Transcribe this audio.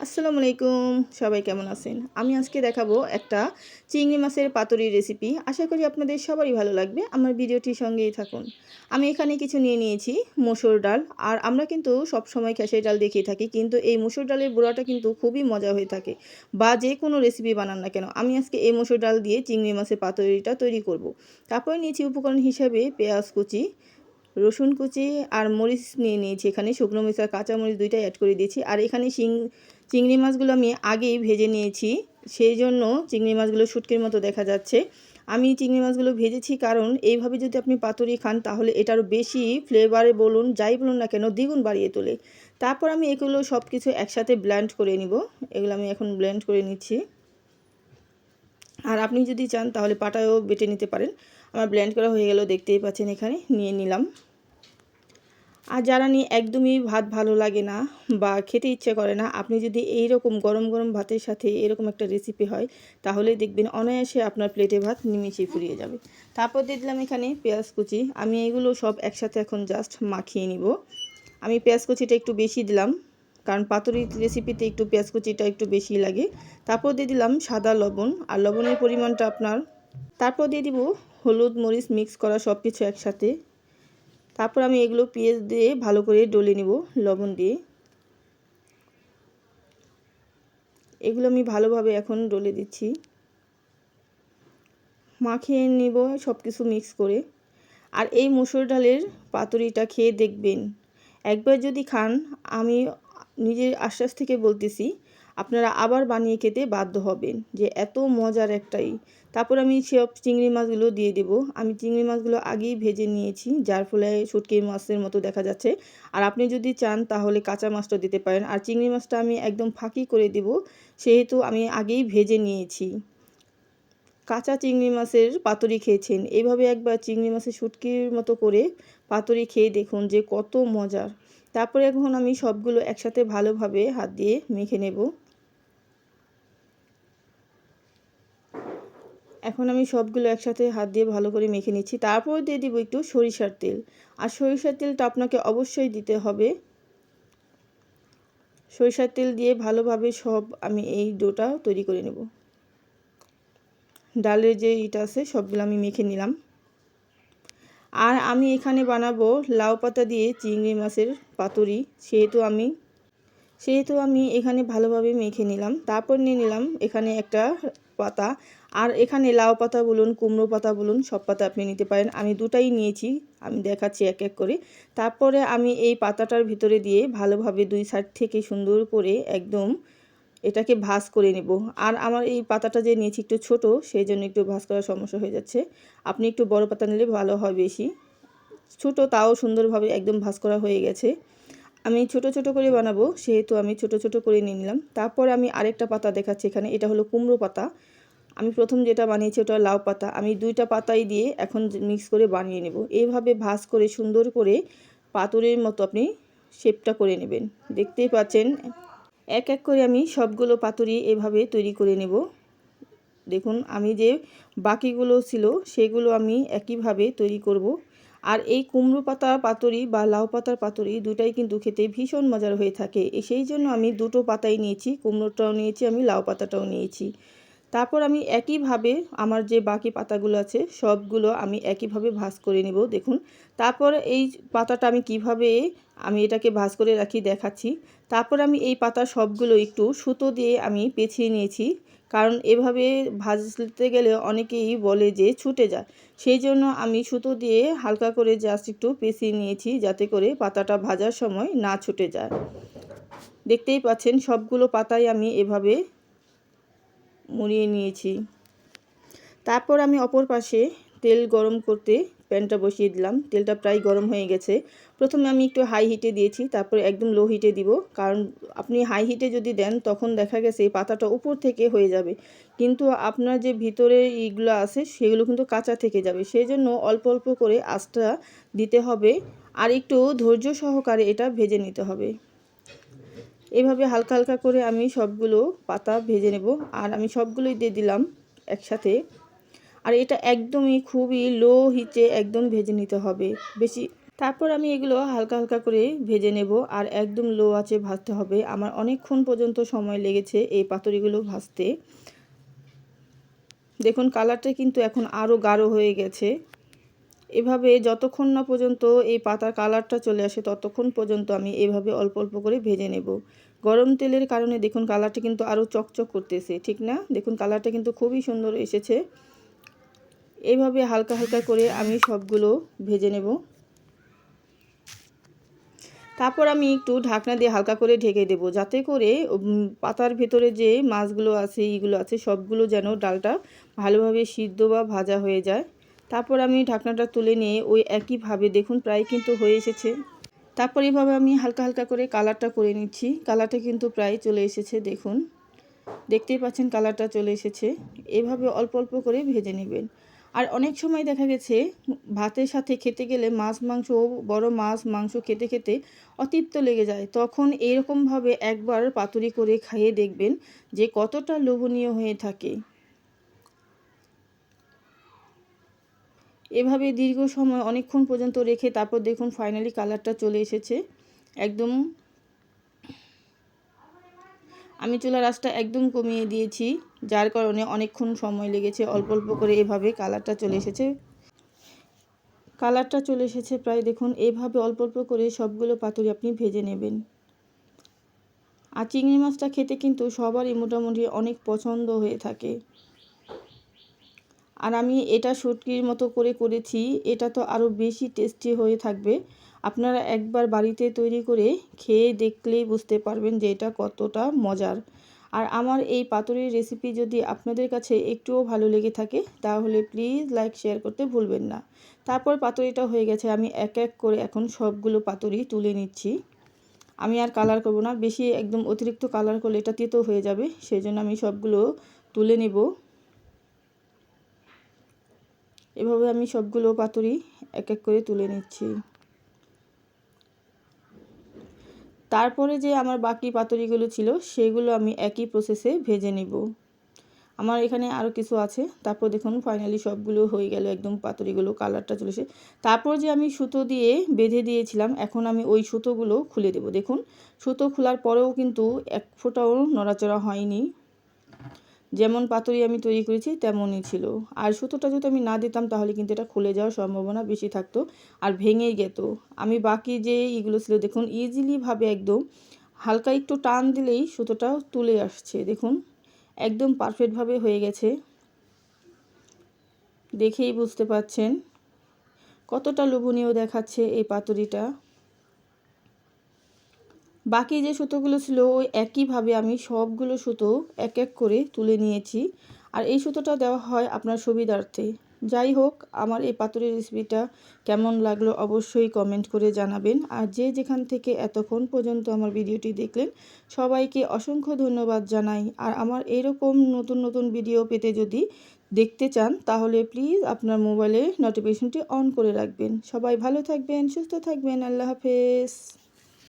আসসালামু আলাইকুম, সবাই কেমন আছেন? আমি আজকে দেখাবো একটা চিংড়ি মাছের পাতুরি রেসিপি। আশা করি আপনাদের সবারই ভালো লাগবে। আমার ভিডিওটির সঙ্গেই থাকুন। আমি এখানে কিছু নিয়ে নিয়েছি মসুর ডাল। আর আমরা কিন্তু সবসময় খেসারি ডাল দেখেই থাকি, কিন্তু এই মসুর ডালের বড়াটা কিন্তু খুবই মজা হয়ে থাকে। বা যে কোনো রেসিপি বানান না কেন, আমি আজকে এই মসুর ডাল দিয়ে চিংড়ি মাছের পাতুরিটা তৈরি করব। তারপরে নিয়েছি উপকরণ হিসাবে পেঁয়াজ কুচি, রসুন কুচি আর মরিচ নিয়ে নিয়েছি। এখানে শুকনো মরিচ আর কাঁচা মরিচ দুইটাই অ্যাড করে দিয়েছি। আর এখানে চিংড়ি মাছগুলো আমি আগেই ভেজে নিয়েছি, সেই জন্য চিংড়ি মাছগুলো শুটকির মতো দেখা যাচ্ছে। আমি চিংড়ি মাছগুলো ভেজেছি কারণ এইভাবে যদি আপনি পাতুরি খান তাহলে এটারও বেশি ফ্লেভারে বলুন যাই বলুন না কেন দ্বিগুণ বাড়িয়ে তোলে। তারপর আমি এগুলো সব কিছু একসাথে ব্লেন্ড করে নিব। এগুলো আমি এখন ব্লেন্ড করে নিচ্ছি। আর আপনি যদি চান তাহলে পাটায়ও বেটে নিতে পারেন। আমার ব্লেন্ড করা হয়ে গেল, দেখতেই পাচ্ছেন এখানে নিয়ে নিলাম। আর যারা নিয়ে একদমই ভাত ভালো লাগে না বা খেতে ইচ্ছে করে না, আপনি যদি এই রকম গরম গরম ভাতের সাথে এরকম একটা রেসিপি হয় তাহলে দেখবেন অনায়াসে আপনার প্লেটে ভাত নিমিষেই ফুরিয়ে যাবে। তারপর দিয়ে দিলাম এখানে পেঁয়াজ কুচি। আমি এগুলো সব একসাথে এখন জাস্ট মাখিয়ে নিব। আমি পেঁয়াজ কুচিটা একটু বেশি দিলাম, কারণ পাতুরি রেসিপিতে একটু পেঁয়াজ কুচিটা একটু বেশি লাগে। তারপর দিয়ে দিলাম সাদা লবণ, আর লবণের পরিমাণটা আপনার। তারপর দিয়ে দিব হলুদ মরিচ মিক্স করা সব কিছু একসাথে। তারপর আমি এগুলো পেঁয়াজ দিয়ে ভালো করে ডলে নিব লবণ দিয়ে। এগুলো আমি ভালোভাবে এখন ডলে দিচ্ছি, মাখিয়ে নিব সব কিছু মিক্স করে। আর এই মসুর ডালের পাতুরিটা খেয়ে দেখবেন, একবার যদি খান, আমি নিজের আশ্বাস থেকে বলতেছি, আপনারা আবার বানিয়ে খেতে বাধ্য হবেন, যে এত মজার একটাই। তারপর আমি সব চিংড়ি মাছগুলো দিয়ে দেব। আমি চিংড়ি মাছগুলো আগেই ভেজে নিয়েছি, যার ফলে শুটকি মাছের মতো দেখা যাচ্ছে। আর আপনি যদি চান তাহলে কাঁচা মাছটা দিতে পারেন। আর চিংড়ি মাছটা আমি একদম ফাঁকি করে দেব, সেহেতু আমি আগেই ভেজে নিয়েছি। কাঁচা চিংড়ি মাছের পাতুরি খেয়েছেন, এইভাবে একবার চিংড়ি মাছের শুটকির মতো করে পাতুরি খেয়ে দেখুন যে কত মজার। তারপরে এখন আমি সবগুলো একসাথে ভালোভাবে হাত দিয়ে মেখে নেব। এখন আমি সবগুলো একসাথে হাত দিয়ে ভালো করে মেখে নিচ্ছি। তারপর দিয়ে দিব একটু সরিষার তেল। আর সরিষার তেলটা আপনাকে অবশ্যই দিতে হবে। সরিষার তেল দিয়ে ভালোভাবে সব আমি এই ডোটা তৈরি করে নেব। ডালের যে ইটা আছে সবগুলো আমি মেখে নিলাম। আর আমি এখানে বানাবো লাউ পাতা দিয়ে চিংড়ি মাছের পাতুরি, সেহেতু আমি এখানে ভালোভাবে মেখে নিলাম। তারপর নিয়ে নিলাম এখানে একটা পাতা। আর এখানে লাউ পাতা বলুন, কুমড়ো পাতা বলুন, সব পাতা আপনি নিতে পারেন। আমি দুটাই নিয়েছি, আমি দেখাচ্ছি এক এক করে। তারপরে আমি এই পাতাটার ভিতরে দিয়ে ভালোভাবে দুই সাইড থেকে সুন্দর করে একদম এটাকে ভাঁজ করে নেব। আর আমার এই পাতাটা যে নিয়েছি একটু ছোট, সেই জন্য একটু ভাঁজ করার সমস্যা হয়ে যাচ্ছে। আপনি একটু বড় পাতা নিলে ভালো হয় বেশি। ছোট তাও সুন্দরভাবে একদম ভাঁজ করা হয়ে গেছে। আমি ছোট ছোট করে বানাবো, সেহেতু আমি ছোট ছোট করে নিয়ে নিলাম। তারপর আমি আরেকটা পাতা দেখাচ্ছি এখানে, এটা হলো কুমড়ো পাতা। আমি প্রথম যেটা বানিয়েছি ওটা লাউ পাতা। আমি দুইটা পাতাই দিয়ে এখন মিক্স করে বানিয়ে নেব। এইভাবে ভাঁজ করে সুন্দর করে পাতুরির মতো আপনি শেপটা করে নেবেন। দেখতেই পাচ্ছেন এক এক করে আমি সবগুলো পাতুরি এভাবে তৈরি করে নেব। দেখুন আমি যে বাকিগুলো ছিল সেগুলো আমি একইভাবে তৈরি করব। আর এই কুমড়ো পাতা পাতুরি বা লাউ পাতার পাতুরি দুটাই কিন্তু খেতে ভীষণ মজার হয়ে থাকে। সেই জন্য আমি দুটো পাতাই নিয়েছি, কুমড়োটাও নিয়েছি, আমি লাউ পাতাটাও নিয়েছি। তারপর আমি একইভাবে আমার যে বাকি পাতাগুলো আছে সবগুলো আমি একইভাবে ভাঁজ করে নেব। দেখুন তারপর এই পাতাটা আমি এটাকে ভাঁজ করে রাখি দেখাচ্ছি। তারপর আমি এই পাতা সবগুলো একটু সুতো দিয়ে আমি পেঁচিয়ে নিয়েছি, কারণ এভাবে ভাজতে গেলে অনেকেই বলে যে ছুটে যায়। সেই জন্য আমি সুতো দিয়ে হালকা করে জাস্ট একটু পেঁচিয়ে নিয়েছি, যাতে করে পাতাটা ভাজার সময় না ছুটে যায়। দেখতেই পাচ্ছেন সবগুলো পাতাই আমি এভাবে মুড়িয়ে নিয়েছি। তারপর আমি অপর পাশে তেল গরম করতে প্যানটা বসিয়ে দিলাম। তেলটা প্রায় গরম হয়ে গেছে। প্রথমে আমি একটু হাই হিটে দিয়েছি, তারপর একদম লো হিটে দিব। কারণ আপনি হাই হিটে যদি দেন তখন দেখা গেছে পাতাটা উপর থেকে হয়ে যাবে, কিন্তু আপনার যে ভিতরে ইগুলো আছে সেগুলো কিন্তু কাঁচা থেকে যাবে। সেই জন্য অল্প অল্প করে আঁচটা দিতে হবে, আর একটু ধৈর্য সহকারে এটা ভেজে নিতে হবে। এভাবে হালকা হালকা করে আমি সবগুলো পাতা ভেজে নেব। আর আমি সবগুলোই দিয়ে দিলাম একসাথে। আর এটা একদমই খুবই লো হিটে একদম ভেজে নিতে হবে বেশি। তারপর আমি এগুলো হালকা হালকা করে ভেজে নেব, আর একদম লো আঁচে ভাজতে হবে। আমার অনেকক্ষণ পর্যন্ত সময় লেগেছে এই পাতুরিগুলো ভাজতে। দেখুন কালারটা কিন্তু এখন আরও গাঢ় হয়ে গেছে। এভাবে যতক্ষণ না পর্যন্ত এই পাতার কালারটা চলে আসে ততক্ষণ পর্যন্ত আমি এভাবে অল্প অল্প করে ভেজে নেব। গরম তেলের কারণে দেখুন কালারটা কিন্তু আরও চকচক করতেছে, ঠিক না? দেখুন কালারটা কিন্তু খুবই সুন্দর এসেছে। এইভাবে হালকা হালকা করে আমি সবগুলো ভেজে নেব। তারপর আমি একটু ঢাকনা দিয়ে হালকা করে ঢেকে দেব, যাতে করে পাতার ভেতরে যে মাছগুলো আছে এইগুলো আছে সবগুলো যেন ডালটা ভালোভাবে সিদ্ধ বা ভাজা হয়ে যায়। তারপর আমি ঢাকনাটা তুলে নিয়ে ওই একইভাবে দেখুন প্রায় কিন্তু হয়ে এসেছে। তারপর এইভাবে আমি হালকা হালকা করে কালারটা করে নিচ্ছি। কালারটা কিন্তু প্রায় চলে এসেছে, দেখুন দেখতেই পাচ্ছেন কালারটা চলে এসেছে। এভাবে অল্প অল্প করে ভেজে নেবেন। আর অনেক সময় দেখা গেছে ভাতের সাথে খেতে গেলে মাছ মাংস, বড় মাছ মাংস খেতে খেতে অতিরিক্ত লেগে যায়, তখন এরকমভাবে একবার পাতুরি করে খাইয়ে দেখবেন যে কতটা লোভনীয় হয়ে থাকে। এভাবে দীর্ঘ সময় অনেকক্ষণ পর্যন্ত রেখে তারপর দেখুন ফাইনালি কালারটা চলে এসেছে একদম। আমি চুলার আঁচটা একদম কমিয়ে দিয়েছি, যার কারণে অনেকক্ষণ সময় লেগেছে। অল্প অল্প করে এভাবে কালারটা চলে এসেছে। প্রায় দেখুন এভাবে অল্প অল্প করে সবগুলো পাতুরি আপনি ভেজে নেবেন। আর চিংড়ি মাছটা খেতে কিন্তু সবারই মোটামুটি অনেক পছন্দ হয়ে থাকে। আর আমি এটা শুটকির মতো করে করেছি, এটা তো আরও বেশি টেস্টি হয়ে থাকবে। আপনারা একবার বাড়িতে তৈরি করে খেয়ে দেখলেই বুঝতে পারবেন যে এটা কতটা মজার। আর আমার এই পাতুরির রেসিপি যদি আপনাদের কাছে একটুও ভালো লেগে থাকে তাহলে প্লিজ লাইক শেয়ার করতে ভুলবেন না। তারপর পাতুরিটা হয়ে গেছে, আমি এক এক করে এখন সবগুলো পাতুরি তুলে নিচ্ছি। আমি আর কালার করব না, বেশি একদম অতিরিক্ত কালার করলে এটা তেতো হয়ে যাবে, সেই জন্য আমি সবগুলো তুলে নেব। এভাবে আমি সবগুলো পাতুরি এক এক করে তুলে নিচ্ছি। তারপরে যে আমার বাকি পাতুরিগুলো ছিল সেগুলো আমি একই প্রসেসে ভেজে নেব। আমার এখানে আরও কিছু আছে। তারপর দেখুন ফাইনালি সবগুলো হয়ে গেল, একদম পাতুরিগুলো কালারটা চলে এসে। তারপর যে আমি সুতো দিয়ে বেঁধে দিয়েছিলাম, এখন আমি ওই সুতোগুলো খুলে দেব। দেখুন সুতো খোলার পরেও কিন্তু এক ফোঁটাও নড়াচড়া হয়নি, যেমন পাতুরি আমি তৈরি করেছি তেমনই ছিল। আর সুতোটা যদি আমি না দিতাম তাহলে কিন্তু এটা খুলে যাওয়ার সম্ভাবনা বেশি থাকতো আর ভেঙেই যেত। আমি বাকি যে এগুলো ছিল দেখুন ইজিলিভাবে একদম হালকা একটু টান দিলেই সুতোটা তুলে আসছে। দেখুন একদম পারফেক্টভাবে হয়ে গেছে, দেখেই বুঝতে পাচ্ছেন কতটা লোভনীয় দেখাচ্ছে এই পাতুরিটা। বাকি যে সুতোগুলো ছিল ওই একইভাবে আমি সবগুলো সুতো এক এক করে তুলে নিয়েছি। আর এই সুতোটা দেওয়া হয় আপনার সুবিধার্থে। যাই হোক, আমার এই পাতুরির রেসিপিটা কেমন লাগলো অবশ্যই কমেন্ট করে জানাবেন। আর যে যেখান থেকে এতক্ষণ পর্যন্ত আমার ভিডিওটি দেখলেন সবাইকে অসংখ্য ধন্যবাদ জানাই। আর আমার এরকম নতুন নতুন ভিডিও পেতে যদি দেখতে চান তাহলে প্লিজ আপনার মোবাইলে নোটিফিকেশনটি অন করে রাখবেন। সবাই ভালো থাকবেন, সুস্থ থাকবেন। আল্লাহ হাফেজ।